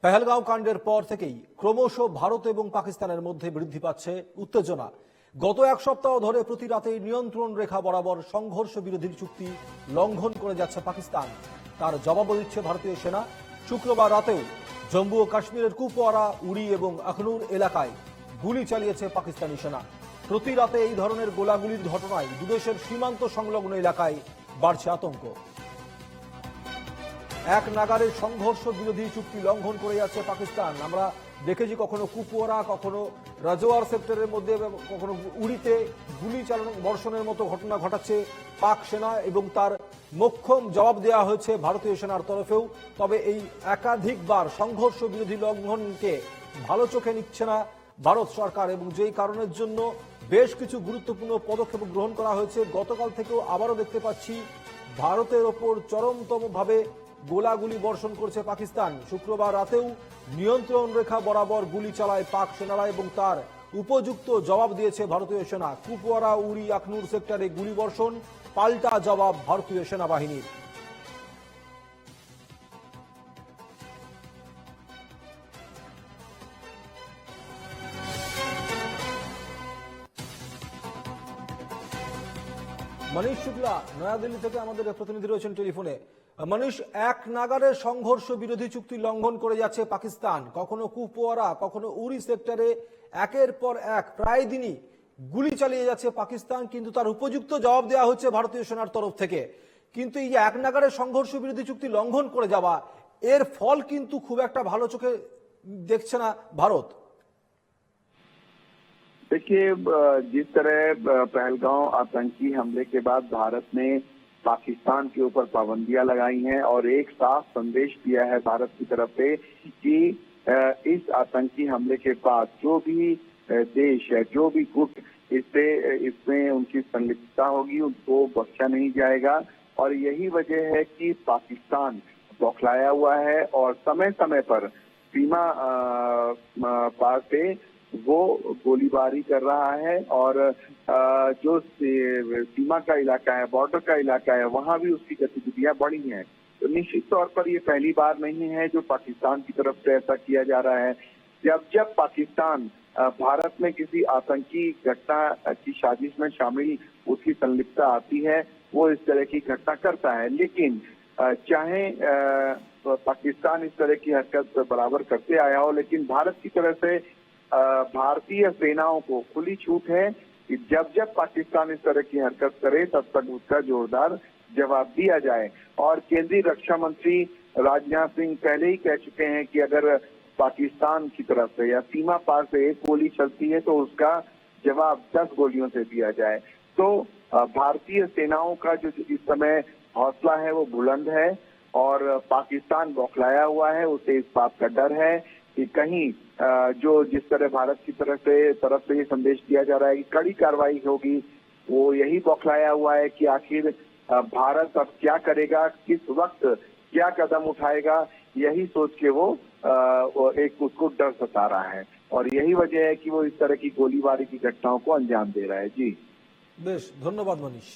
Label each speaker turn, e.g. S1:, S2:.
S1: পেহেলগাঁও কাণ্ডের পর থেকেই ক্রমশ ভারত এবং পাকিস্তানের মধ্যে বৃদ্ধি পাচ্ছে উত্তেজনা। গত এক সপ্তাহ ধরে প্রতি রাতে নিয়ন্ত্রণ রেখা বরাবর সংঘর্ষ বিরোধী চুক্তি লঙ্ঘন করে যাচ্ছে পাকিস্তান। তার জবাবও দিচ্ছে ভারতীয় সেনা। শুক্রবার রাতেও জম্মু ও কাশ্মীরের কুপওয়ারা, উড়ি এবং আখনুর এলাকায় গুলি চালিয়েছে পাকিস্তানি সেনা। প্রতি রাতে এই ধরনের গোলাগুলির ঘটনায় দুদেশের সীমান্ত সংলগ্ন এলাকায় বাড়ছে আতঙ্ক। এক নাগারে সংঘর্ষ বিরোধী চুক্তি লঙ্ঘন করে যাচ্ছে পাকিস্তান। আমরা দেখেছি কখনো কুপওয়ারা, কখনো রাজওয়ার সেক্টরের মধ্যে, কখনো উড়িতে গুলি চালানো বর্ষণের মতো ঘটনা ঘটাচ্ছে পাক সেনা এবং তার মোক্ষম জবাব দেওয়া হয়েছে ভারতীয় সেনার তরফেও। তবে এই একাধিকবার সংঘর্ষ বিরোধী লঙ্ঘনকে ভালো চোখে নিচ্ছে না ভারত সরকার, এবং যেই কারণের জন্য বেশ কিছু গুরুত্বপূর্ণ পদক্ষেপ গ্রহণ করা হয়েছে। গতকাল থেকেও আবারও দেখতে পাচ্ছি ভারতের ওপর চরমতমভাবে গোলাগুলি বর্ষণ করছে পাকিস্তান। শুক্রবার রাতেও নিয়ন্ত্রণ রেখা বরাবর গুলি চালায় পাক সেনারা এবং তার উপযুক্ত জবাব দিয়েছে ভারতীয় সেনা। কুপওয়ারা, উড়ি, আখনুর সেক্টরে গুলি বর্ষণ, পাল্টা জবাব ভারতীয় সেনাবাহিনীর। মনীষ শুক্লা নয়াদিল্লি থেকে আমাদের প্রতিনিধি রয়েছেন টেলিফোনে। মনীষ, এক নাগারে সংঘর্ষ বিরোধী চুক্তি লঙ্ঘন করে যাচ্ছে পাকিস্তান। কখনো কুপওয়ারা, কখনো উড়ি সেক্টরে একের পর এক প্রায় দিনই গুলি চালিয়ে যাচ্ছে পাকিস্তান, কিন্তু তার উপযুক্ত জবাব দেওয়া হচ্ছে ভারতীয় সেনার তরফ থেকে। কিন্তু এই এক নাগারে সংঘর্ষ বিরোধী চুক্তি লঙ্ঘন করে যাওয়া, এর ফল কিন্তু খুব একটা ভালো চোখে দেখছে না ভারত।
S2: देखिए, जिस तरह पहलगांव आतंकी हमले के बाद भारत ने पाकिस्तान के ऊपर पाबंदियां लगाई हैं और एक साफ संदेश दिया है भारत की तरफ से कि इस आतंकी हमले के बाद जो भी देश है, जो भी गुट इसमें उनकी संलिप्तता होगी, उनको बख्शा नहीं जाएगा। और यही वजह है कि पाकिस्तान बौखलाया हुआ है और समय समय पर सीमा पार से वो गोलीबारी कर रहा है। और जो सीमा का इलाका है, बॉर्डर का इलाका है, वहां भी उसकी गतिविधियां बढ़ी हैं। तो निश्चित तौर पर ये पहली बार नहीं है जो पाकिस्तान की तरफ से ऐसा किया जा रहा है। जब पाकिस्तान भारत में किसी आतंकी घटना की साजिश में शामिल उसकी संलिप्तता आती है, वो इस तरह की घटना करता है। लेकिन चाहे पाकिस्तान इस तरह की हरकत बराबर करते आया हो, लेकिन भारत की तरफ से भारतीय सेनाओं को खुली छूट है कि जब पाकिस्तान इस तरह की हरकत करे तब तक उसका जोरदार जवाब दिया जाए। और केंद्रीय रक्षा मंत्री राजनाथ सिंह पहले ही कह चुके हैं कि अगर पाकिस्तान की तरफ से या सीमा पार से एक गोली चलती है तो उसका जवाब 10 गोलियों से दिया जाए। तो भारतीय सेनाओं का जो इस समय हौसला है वो बुलंद है और पाकिस्तान बौखलाया हुआ है। उसे इस बात का डर है कि कहीं जो जिस तरह भारत की तरफ से ये संदेश दिया जा रहा है कि कड़ी कार्रवाई होगी, वो यही बौखलाया हुआ है कि आखिर भारत अब क्या करेगा, किस वक्त क्या कदम उठाएगा, यही सोच के वो एक उसको डर सता रहा है। और यही वजह है कि वो इस तरह की गोलीबारी की घटनाओं को अंजाम दे रहा है। जी
S1: बेश, धन्यवाद मनीष।